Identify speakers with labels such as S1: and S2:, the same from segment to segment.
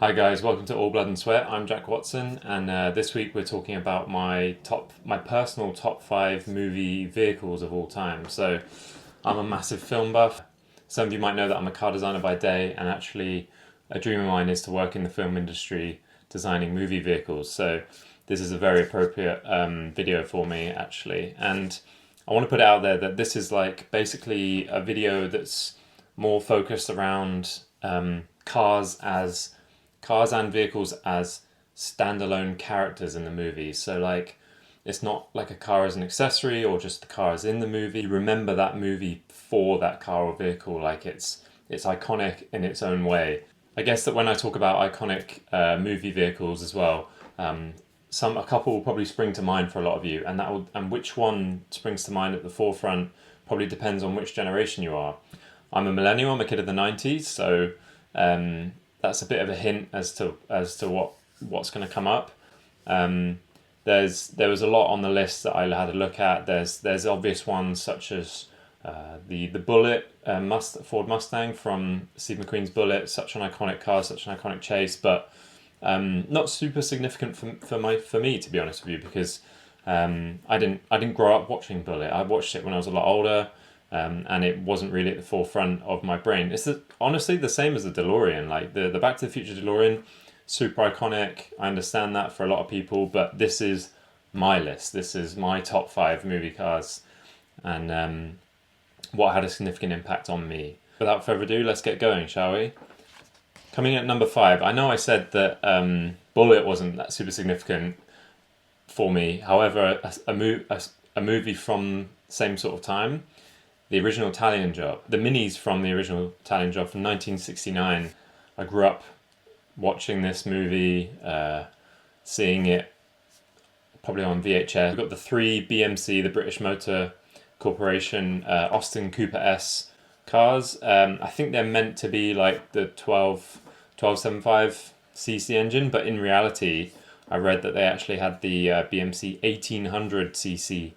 S1: Hi guys, welcome to All Blood and Sweat. I'm Jack Watson, and this week we're talking about my personal top five movie vehicles of all time. So, I'm a massive film buff. Some of you might know that I'm a car designer by day, and actually, a dream of mine is to work in the film industry designing movie vehicles. So, this is a very appropriate video for me, actually. And I want to put it out there that this is like basically a video that's more focused around cars and vehicles as standalone characters in the movie. So like it's not like a car as an accessory or just the car is in the movie. You remember that movie for that car or vehicle, like it's iconic in its own way. I guess that when I talk about iconic movie vehicles as well, a couple will probably spring to mind for a lot of you, and which one springs to mind at the forefront probably depends on which generation you are. I'm a millennial. I'm a kid of the '90s, so that's a bit of a hint as to what's going to come up. Um, there was a lot on the list that I had a look at. There's obvious ones such as the Bullitt Ford Mustang from Steve McQueen's Bullitt, such an iconic car, such an iconic chase, but not super significant for me, to be honest with you, because I didn't grow up watching Bullitt. I watched it when I was a lot older, and it wasn't really at the forefront of my brain. Honestly the same as the DeLorean. Like the Back to the Future DeLorean, super iconic. I understand that for a lot of people, but this is my list. This is my top five movie cars, and what had a significant impact on me. Without further ado, let's get going, shall we? Coming at number five, I know I said that Bullitt wasn't that super significant for me. However, a movie from the same sort of time, the original Italian Job, the minis from the original Italian Job from 1969. I grew up watching this movie, seeing it probably on VHS. We've got the three BMC, the British Motor Corporation, Austin Cooper S cars. I think they're meant to be like the 1275cc engine, but in reality, I read that they actually had the BMC 1800cc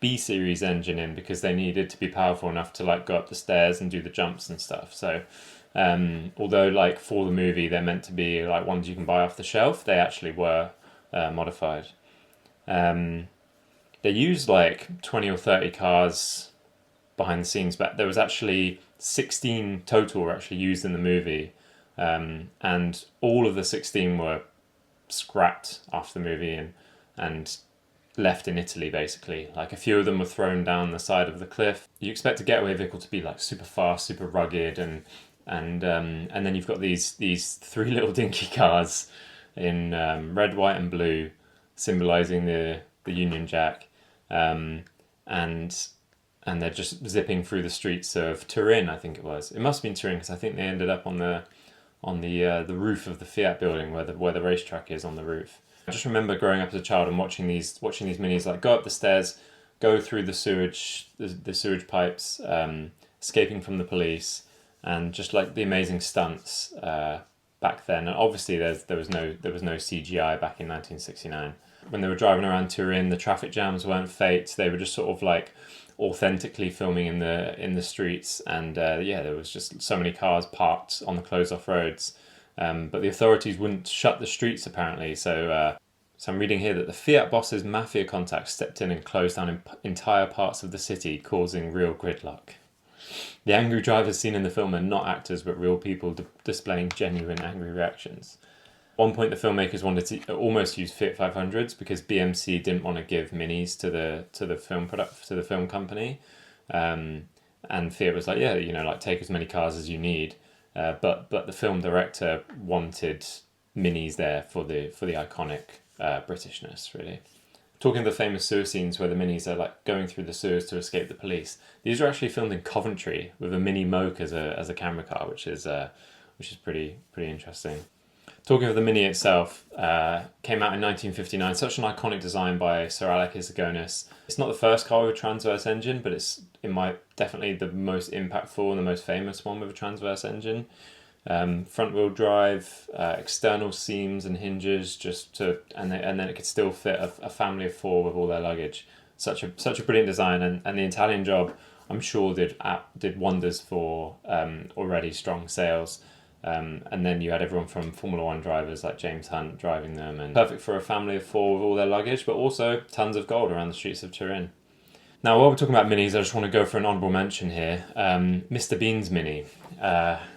S1: B series engine in because they needed to be powerful enough to like go up the stairs and do the jumps and stuff. So although like for the movie they're meant to be like ones you can buy off the shelf, they actually were modified. Um, they used like 20 or 30 cars behind the scenes, but there was actually 16 total were actually used in the movie, and all of the 16 were scrapped after the movie and left in Italy basically. Like a few of them were thrown down the side of the cliff. You expect a getaway vehicle to be like super fast, super rugged, and then you've got these three little dinky cars in red, white, and blue, symbolising the Union Jack, and they're just zipping through the streets of Turin. I think it was. It must have been Turin because I think they ended up on the roof of the Fiat building where the racetrack is on the roof. I just remember growing up as a child and watching these minis like go up the stairs, go through the sewage pipes, escaping from the police, and just like the amazing stunts back then. And obviously there was no CGI back in 1969. When they were driving around Turin, the traffic jams weren't faked. They were just sort of like authentically filming in the streets, and there was just so many cars parked on the closed off roads, but the authorities wouldn't shut the streets apparently. So I'm reading here that the Fiat boss's mafia contacts stepped in and closed down entire parts of the city, causing real gridlock. The angry drivers seen in the film are not actors but real people displaying genuine angry reactions. At one point, the filmmakers wanted to almost use Fiat 500s because BMC didn't want to give minis to the film company, and Fiat was like, yeah, like take as many cars as you need, but the film director wanted minis there for the iconic Britishness, really. Talking of the famous sewer scenes where the minis are like going through the sewers to escape the police, these are actually filmed in Coventry with a mini Moke as a camera car, which is pretty interesting. Talking of the Mini itself, came out in 1959. Such an iconic design by Sir Alec Izagonis. It's not the first car with a transverse engine, but it's definitely the most impactful and the most famous one with a transverse engine. Front wheel drive, external seams and hinges, and then it could still fit a family of four with all their luggage. Such a brilliant design, and the Italian Job, I'm sure did wonders for already strong sales. And then you had everyone from Formula One drivers like James Hunt driving them, and perfect for a family of four with all their luggage, but also tons of gold around the streets of Turin. Now, while we're talking about minis, I just want to go for an honourable mention here. Mr. Bean's mini. I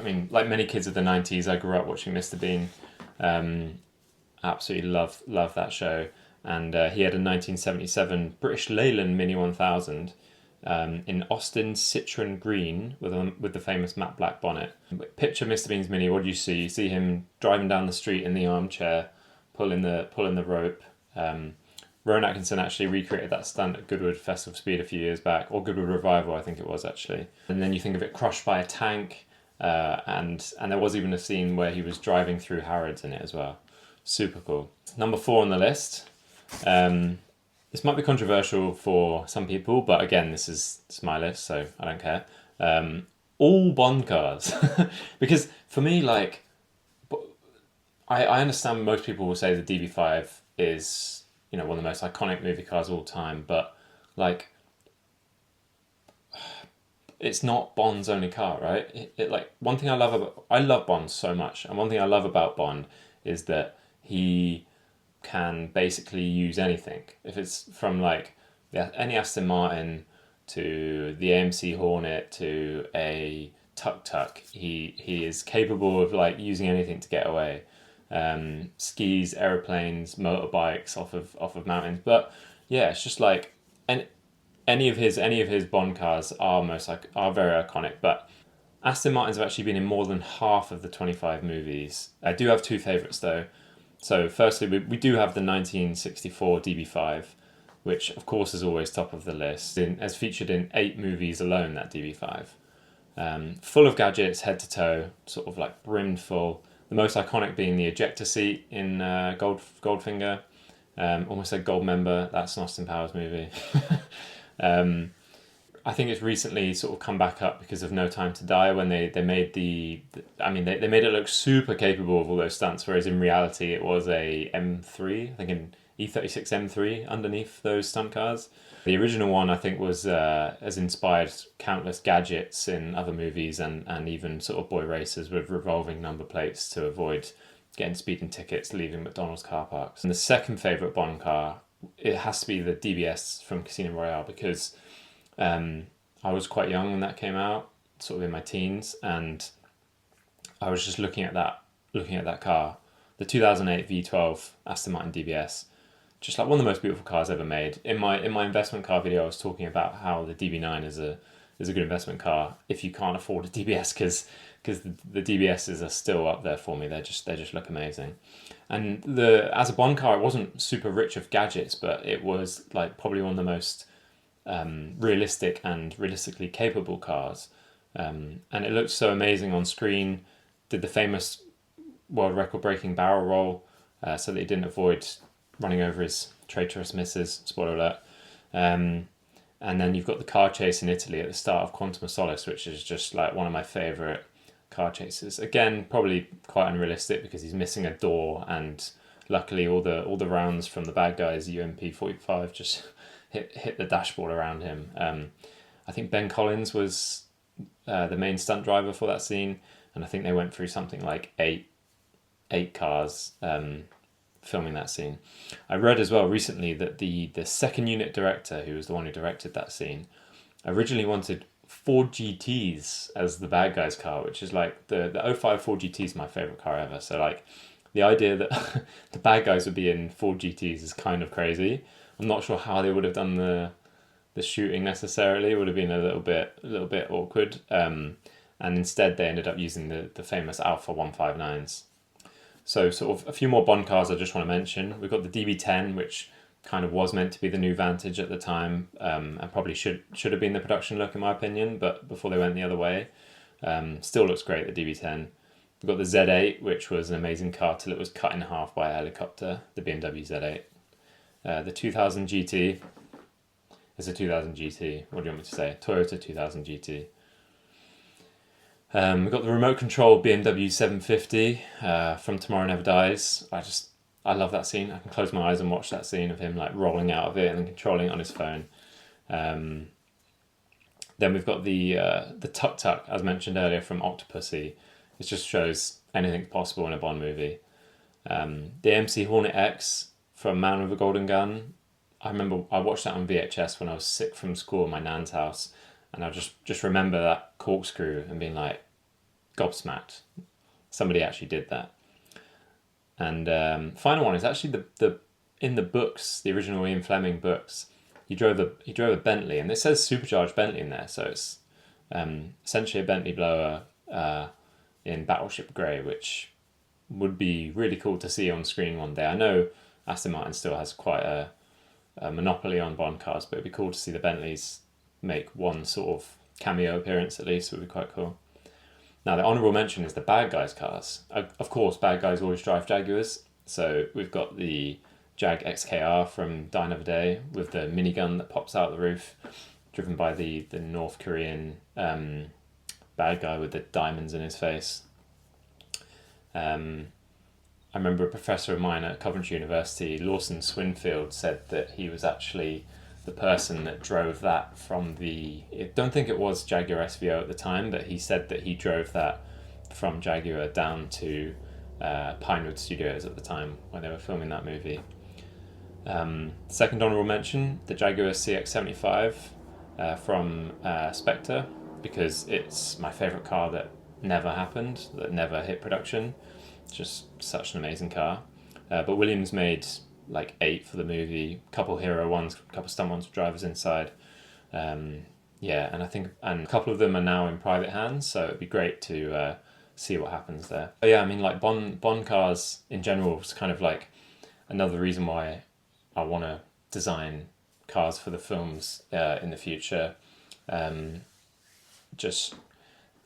S1: mean, like many kids of the 90s, I grew up watching Mr. Bean. Absolutely love that show. And he had a 1977 British Leyland Mini 1000 in Austin Citron Green with the famous matte black bonnet. Picture Mr. Bean's Mini. What do you see? You see him driving down the street in the armchair, pulling the rope. Rowan Atkinson actually recreated that stunt at Goodwood Festival of Speed a few years back, or Goodwood Revival, I think it was actually. And then you think of it crushed by a tank, and there was even a scene where he was driving through Harrods in it as well. Super cool. Number 4 on the list. This might be controversial for some people, but again, this is my list, so I don't care. All Bond cars, because for me, like, I understand most people will say the DB5 is, you know, one of the most iconic movie cars of all time, but like, it's not Bond's only car, right? It like, one thing I love Bond so much, and one thing I love about Bond is that he can basically use anything. If it's from like any Aston Martin to the AMC Hornet to a tuk-tuk, he is capable of like using anything to get away. Skis, aeroplanes, motorbikes off of mountains. But yeah, it's just like, and any of his Bond cars are very iconic. But Aston Martins have actually been in more than half of the 25 movies. I do have two favourites though. So firstly, we do have the 1964 DB5, which of course is always top of the list. As featured in 8 movies alone, that DB5. Full of gadgets, head to toe, sort of like brimmed full. The most iconic being the ejector seat in Goldfinger. Almost said Goldmember, that's an Austin Powers movie. I think it's recently sort of come back up because of No Time to Die, when they made they made it look super capable of all those stunts, whereas in reality it was a M3, I think an E36 M3 underneath those stunt cars. The original one, I think, has inspired countless gadgets in other movies and even sort of boy racers with revolving number plates to avoid getting speeding tickets leaving McDonald's car parks. And the second favourite Bond car, it has to be the DBS from Casino Royale, because I was quite young when that came out, sort of in my teens, and I was just looking at that car, the 2008 V12 Aston Martin DBS, just like one of the most beautiful cars ever made. In my investment car video, I was talking about how the DB9 is a good investment car if you can't afford a DBS, because the DBSs are still up there for me. They just look amazing. And as a Bond car, it wasn't super rich of gadgets, but it was like probably one of the most realistic and realistically capable cars. And it looked so amazing on screen. Did the famous world record breaking barrel roll, so that he didn't avoid running over his traitorous missus, spoiler alert. And then you've got the car chase in Italy at the start of Quantum of Solace, which is just like one of my favourite car chases. Again, probably quite unrealistic because he's missing a door, and luckily all the rounds from the bad guys, UMP-45, just hit the dashboard around him. I think Ben Collins was the main stunt driver for that scene, and I think they went through something like eight cars filming that scene. I read as well recently that the second unit director, who was the one who directed that scene, originally wanted Ford GTs as the bad guy's car, which is like the 05 Ford GT is my favourite car ever. So like the idea that the bad guys would be in Ford GTs is kind of crazy. I'm not sure how they would have done the shooting necessarily. It would have been a little bit awkward. And instead they ended up using the famous Alpha 159s. So sort of a few more Bond cars I just want to mention. We've got the DB10, which kind of was meant to be the new Vantage at the time, and probably should have been the production look in my opinion, but before they went the other way. Still looks great, the DB10. We've got the Z8, which was an amazing car till it was cut in half by a helicopter, the BMW Z8. The 2000 GT is a 2000 GT. What do you want me to say? Toyota 2000 GT. We've got the remote control BMW 750 from Tomorrow Never Dies. I love that scene. I can close my eyes and watch that scene of him like rolling out of it and then controlling it on his phone. Then we've got the Tuk Tuk, as mentioned earlier, from Octopussy. It just shows anything's possible in a Bond movie. The AMC Hornet X from Man with a Golden Gun. I remember I watched that on VHS when I was sick from school at my nan's house, and I just remember that corkscrew and being like gobsmacked. Somebody actually did that. And final one is actually the in the books, the original Ian Fleming books. He drove a Bentley, and it says supercharged Bentley in there, so it's essentially a Bentley blower in Battleship Grey, which would be really cool to see on screen one day. I know Aston Martin still has quite a monopoly on Bond cars, but it'd be cool to see the Bentleys make one sort of cameo appearance at least. Would be quite cool. Now the honourable mention is the bad guys' cars. Of course, bad guys always drive Jaguars, so we've got the Jag XKR from Die Another Day with the minigun that pops out the roof, driven by the North Korean bad guy with the diamonds in his face. I remember a professor of mine at Coventry University, Lawson Swinfield, said that he was actually the person that drove that from I don't think it was Jaguar SVO at the time, but he said that he drove that from Jaguar down to Pinewood Studios at the time when they were filming that movie. Second honourable mention, the Jaguar CX-75 from Spectre, because it's my favourite car that never happened, that never hit production. It's just such an amazing car. But Williams made like 8 for the movie, a couple hero ones, a couple stunt ones with drivers inside. And I think a couple of them are now in private hands, so it'd be great to see what happens there. But yeah, I mean, like Bond cars in general is kind of like another reason why I want to design cars for the films in the future. Just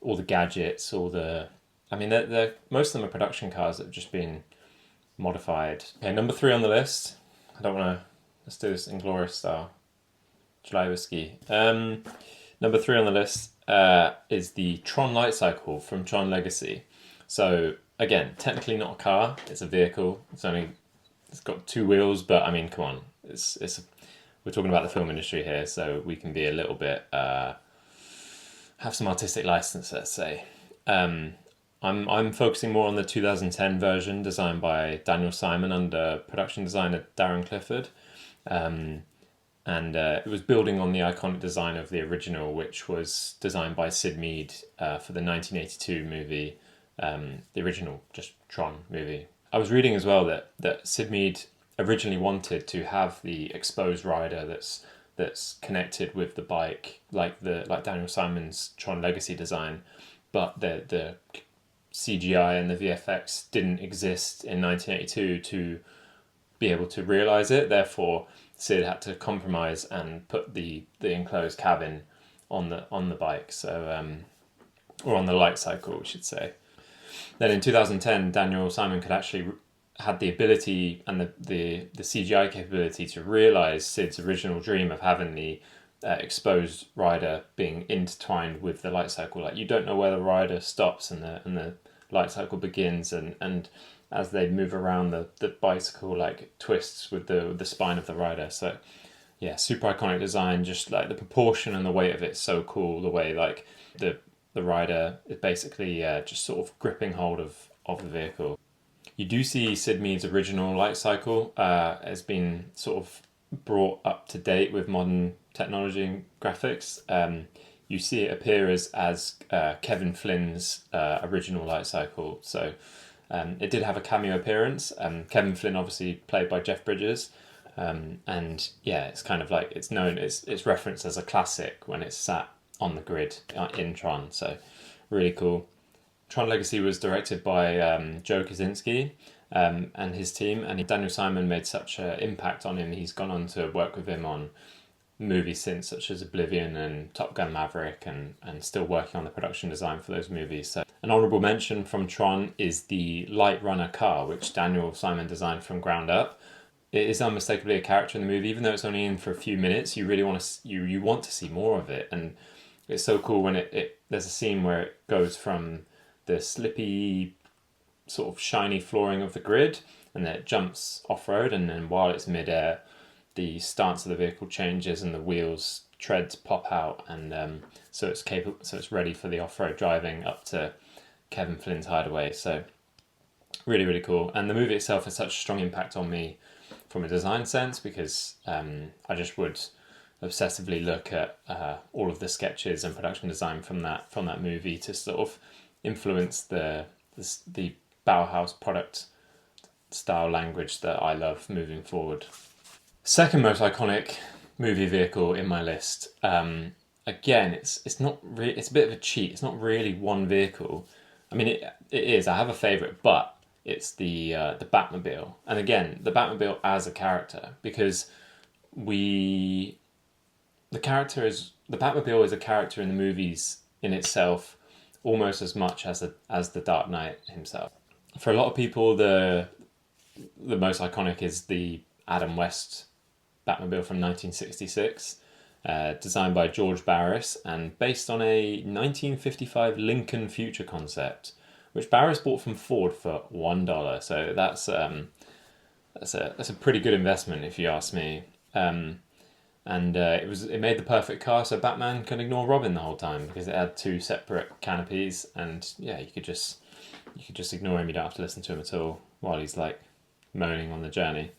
S1: all the gadgets, I mean, they're most of them are production cars that have just been modified. Okay, number 3 on the list. Let's do this Inglorious style. July whiskey. Number 3 on the list is the Tron Light Cycle from Tron Legacy. So again, technically not a car; it's a vehicle. It's got 2 wheels, but I mean, come on, we're talking about the film industry here, so we can be a little bit have some artistic license, let's say. I'm focusing more on the 2010 version designed by Daniel Simon under production designer Darren Clifford. It was building on the iconic design of the original, which was designed by Sid Mead for the 1982 movie, the original just Tron movie. I was reading as well that Sid Mead originally wanted to have the exposed rider that's connected with the bike, like Daniel Simon's Tron Legacy design, but the CGI and the VFX didn't exist in 1982 to be able to realize it. Therefore, Sid had to compromise and put the enclosed cabin on the bike, or on the light cycle, we should say. Then in 2010, Daniel Simon had the ability and the CGI capability to realize Sid's original dream of having the exposed rider being intertwined with the light cycle. Like, you don't know where the rider stops and the light cycle begins, and as they move around, the bicycle like twists with the spine of the rider. So yeah, super iconic design. Just like the proportion and the weight of it's so cool. The way like the rider is basically just sort of gripping hold of the vehicle. You do see Sid Mead's original light cycle has been sort of brought up to date with modern technology and graphics. You see it appear as Kevin Flynn's original light cycle. So it did have a cameo appearance. Kevin Flynn, obviously played by Jeff Bridges. And yeah, it's kind of like it's referenced as a classic when it's sat on the grid in Tron. So really cool. Tron Legacy was directed by Joe Kosinski and his team, and Daniel Simon made such an impact on him. He's gone on to work with him on movies since, such as Oblivion and Top Gun Maverick, and still working on the production design for those movies. So an honourable mention from Tron is the Light Runner car, which Daniel Simon designed from ground up. It is unmistakably a character in the movie, even though it's only in for a few minutes. You really want to see more of it, and it's so cool when there's a scene where it goes from the slippy, sort of shiny flooring of the grid, and then it jumps off-road, and then while it's mid-air, the stance of the vehicle changes and the wheels treads pop out, and so it's capable, so it's ready for the off-road driving up to Kevin Flynn's Hideaway. So really, really cool. And the movie itself has such a strong impact on me from a design sense, because I just would obsessively look at all of the sketches and production design from that movie to sort of influence the Bauhaus product style language that I love moving forward. Second most iconic movie vehicle in my list. Again, it's not it's a bit of a cheat. It's not really one vehicle. I mean, it is. I have a favorite, but it's the Batmobile. And again, the Batmobile as a character, because the Batmobile is a character in the movies in itself, almost as much as the Dark Knight himself. For a lot of people, the most iconic is the Adam West Batmobile from 1966, designed by George Barris and based on a 1955 Lincoln Future concept, which Barris bought from Ford for $1. So that's a pretty good investment, if you ask me. And it made the perfect car, so Batman can ignore Robin the whole time, because it had two separate canopies, and yeah, you could just ignore him. You don't have to listen to him at all while he's like moaning on the journey.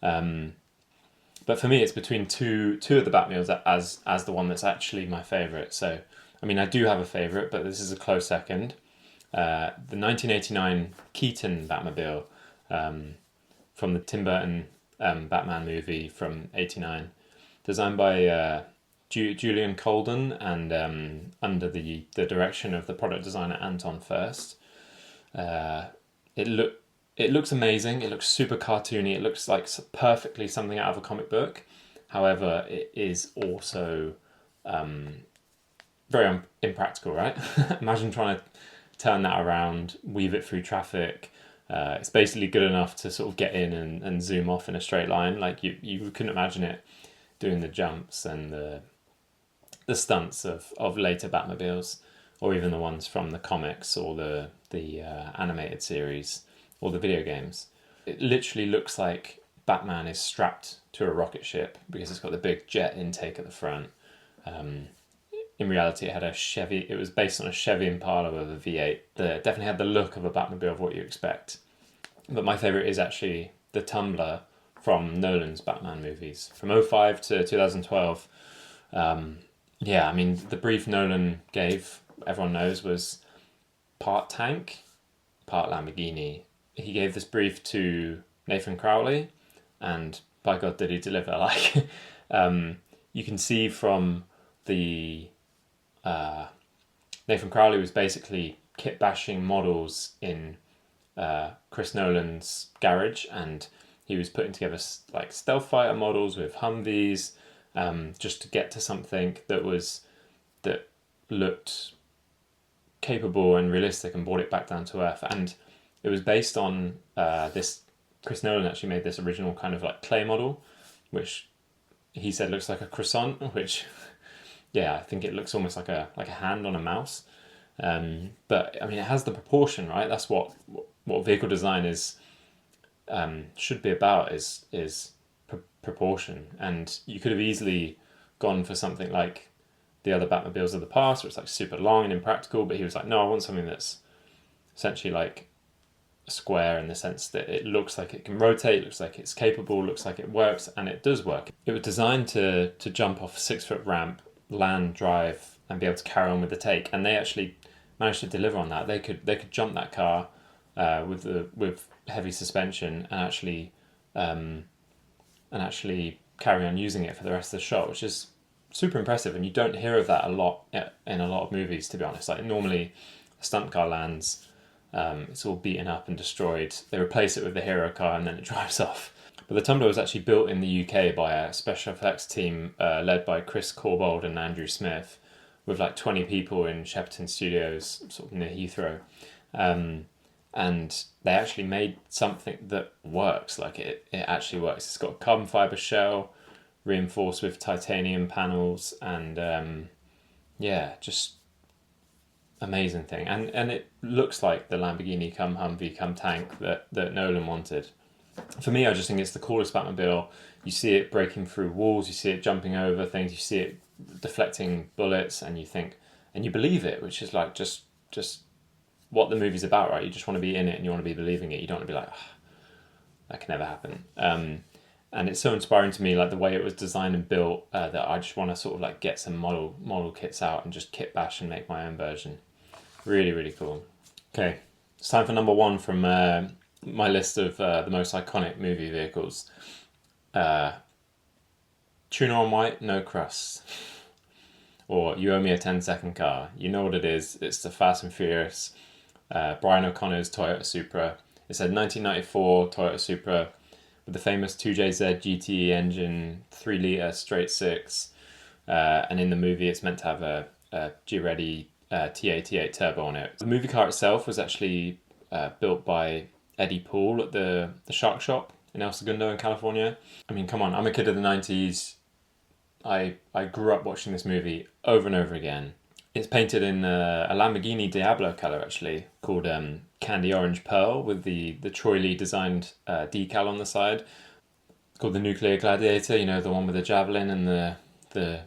S1: But for me, it's between two of the Batmobiles as the one that's actually my favourite. So, I mean, I do have a favourite, but this is a close second. The 1989 Keaton Batmobile, from the Tim Burton Batman movie from '89, designed by Julian Colden and under the direction of the product designer Anton Furst. It looks amazing. It looks super cartoony. It looks like perfectly something out of a comic book. However, it is also very impractical, right? Imagine trying to turn that around, weave it through traffic. It's basically good enough to sort of get in and zoom off in a straight line. Like you couldn't imagine it doing the jumps and the stunts of later Batmobiles, or even the ones from the comics or the animated series or the video games. It literally looks like Batman is strapped to a rocket ship because it's got the big jet intake at the front. In reality, it had a Chevy. It was based on a Chevy Impala with a V8. That definitely had the look of a Batmobile of what you expect. But my favourite is actually the Tumbler from Nolan's Batman movies from 2005 to 2012. Yeah, I mean, the brief Nolan gave, everyone knows, was part tank, part Lamborghini. He gave this brief to Nathan Crowley, and by God did he deliver. Like, you can see from the Nathan Crowley was basically kit bashing models in Chris Nolan's garage, and he was putting together like stealth fighter models with Humvees, just to get to something that looked capable and realistic and brought it back down to earth. And it was based on this. Chris Nolan actually made this original kind of like clay model, which he said looks like a croissant, which yeah, I think it looks almost like a hand on a mouse. But I mean, it has the proportion, right? That's what vehicle design should be about, is proportion. And you could have easily gone for something like the other Batmobiles of the past, where it's like super long and impractical. But he was like, no, I want something that's essentially like a square, in the sense that it looks like it can rotate, looks like it's capable, looks like it works, and it does work. It was designed to jump off a 6-foot ramp, land, drive, and be able to carry on with the take. And they actually managed to deliver on that. They could jump that car with heavy suspension and actually carry on using it for the rest of the shot, which is super impressive. And you don't hear of that a lot in a lot of movies, to be honest. Like, normally a stunt car lands, it's all beaten up and destroyed. They replace it with the hero car and then it drives off. But the Tumbler was actually built in the UK by a special effects team led by Chris Corbould and Andrew Smith, with like 20 people in Shepperton Studios, sort of near Heathrow. And they actually made something that works. Like, it actually works. It's got a carbon fibre shell reinforced with titanium panels, and yeah, just amazing thing. And it looks like the Lamborghini come Humvee come tank that Nolan wanted. For me, I just think it's the coolest Batmobile. You see it breaking through walls, you see it jumping over things, you see it deflecting bullets, and you think, and you believe it, which is like just what the movie's about, right? You just want to be in it and you want to be believing it. You don't want to be like, oh, that can never happen. And it's so inspiring to me, like the way it was designed and built, that I just want to sort of like get some model kits out and just kit bash and make my own version. Really, really cool. Okay, it's time for number one from my list of the most iconic movie vehicles. Tuna on white, no crust. Or You Owe Me a 10-Second Car. You know what it is. It's the Fast and Furious, Brian O'Connor's Toyota Supra. It's a 1994 Toyota Supra with the famous 2JZ GTE engine, 3-litre straight six. And in the movie, it's meant to have a G-Ready T88 turbo on it. The movie car itself was actually built by Eddie Poole at the Shark Shop in El Segundo in California. I mean, come on, I'm a kid of the 90s. I grew up watching this movie over and over again. It's painted in a Lamborghini Diablo colour, actually, called Candy Orange Pearl, with the Troy Lee designed decal on the side. It's called the Nuclear Gladiator, you know, the one with the javelin and the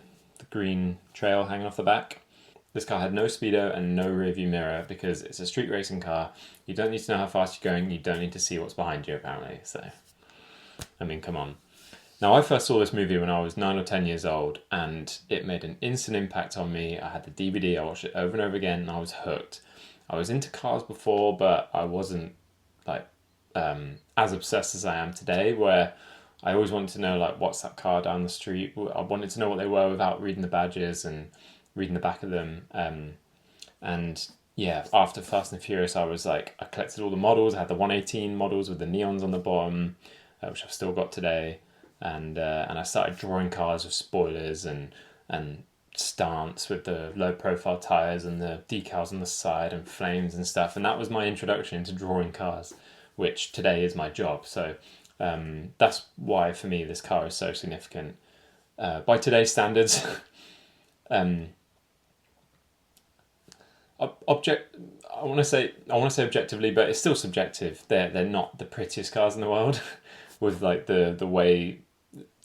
S1: green trail hanging off the back. This car had no speedo and no rear view mirror because it's a street racing car. You don't need to know how fast you're going. You don't need to see what's behind you, apparently. So, I mean, come on. Now, I first saw this movie when I was 9 or 10 years old, and it made an instant impact on me. I had the DVD, I watched it over and over again, and I was hooked. I was into cars before, but I wasn't like as obsessed as I am today, where I always wanted to know, like, what's that car down the street? I wanted to know what they were without reading the badges and reading the back of them. And yeah, after Fast and Furious, I was like, I collected all the models. I had the 118 models with the neons on the bottom, which I've still got today. And I started drawing cars with spoilers and stance with the low profile tires and the decals on the side and flames and stuff. And that was my introduction to drawing cars, which today is my job. So that's why for me this car is so significant. By today's standards, I want to say objectively, but it's still subjective. They're not the prettiest cars in the world, with like the way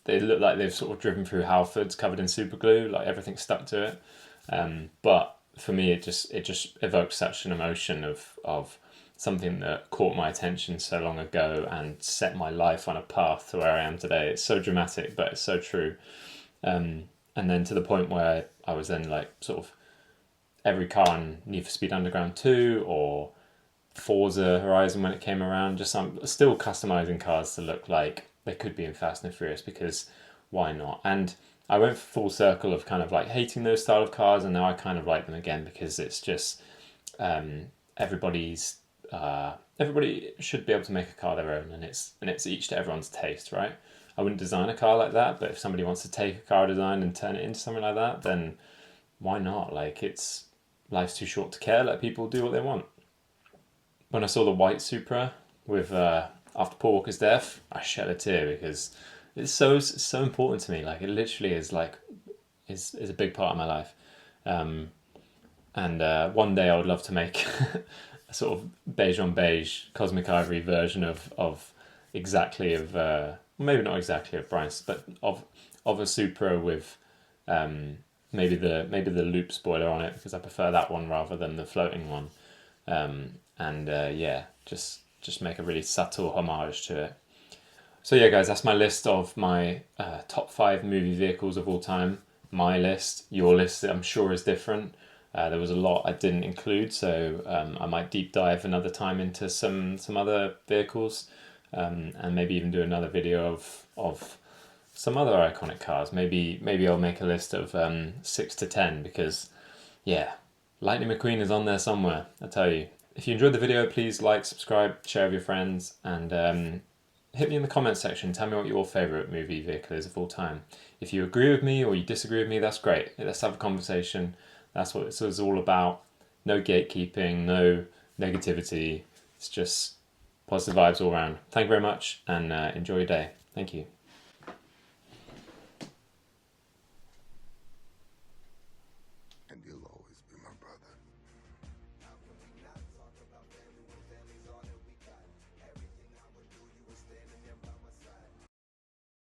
S1: they look like they've sort of driven through Halfords covered in super glue, like everything's stuck to it. But for me, it just evokes such an emotion of something that caught my attention so long ago and set my life on a path to where I am today. It's so dramatic, but it's so true. And then to the point where I was then like sort of every car in Need for Speed Underground 2 or Forza Horizon when it came around, just still customizing cars to look like they could be in Fast and Furious, because why not? And I went full circle of kind of like hating those style of cars, and now I kind of like them again because it's just everybody should be able to make a car their own, and it's each to everyone's taste, right? I wouldn't design a car like that, but if somebody wants to take a car design and turn it into something like that, then why not? Like, life's too short to care. Let people do what they want. When I saw the white Supra with after Paul Walker's death, I shed a tear because it's so important to me. Like, it literally is like is a big part of my life. And one day I would love to make a sort of beige on beige Cosmic Ivory version of exactly of maybe not exactly of Brian's, but of a Supra with maybe the loop spoiler on it, because I prefer that one rather than the floating one. Yeah, just make a really subtle homage to it. So yeah, guys, that's my list of my top 5 movie vehicles of all time. My list, your list, I'm sure is different. There was a lot I didn't include, so I might deep dive another time into some other vehicles, and maybe even do another video of some other iconic cars. Maybe I'll make a list of 6 to 10, because yeah, Lightning McQueen is on there somewhere, I tell you. If you enjoyed the video, please like, subscribe, share with your friends, and hit me in the comments section. Tell me what your favourite movie vehicle is of all time. If you agree with me or you disagree with me, that's great. Let's have a conversation. That's what this is all about. No gatekeeping, no negativity. It's just positive vibes all around. Thank you very much, and enjoy your day. Thank you.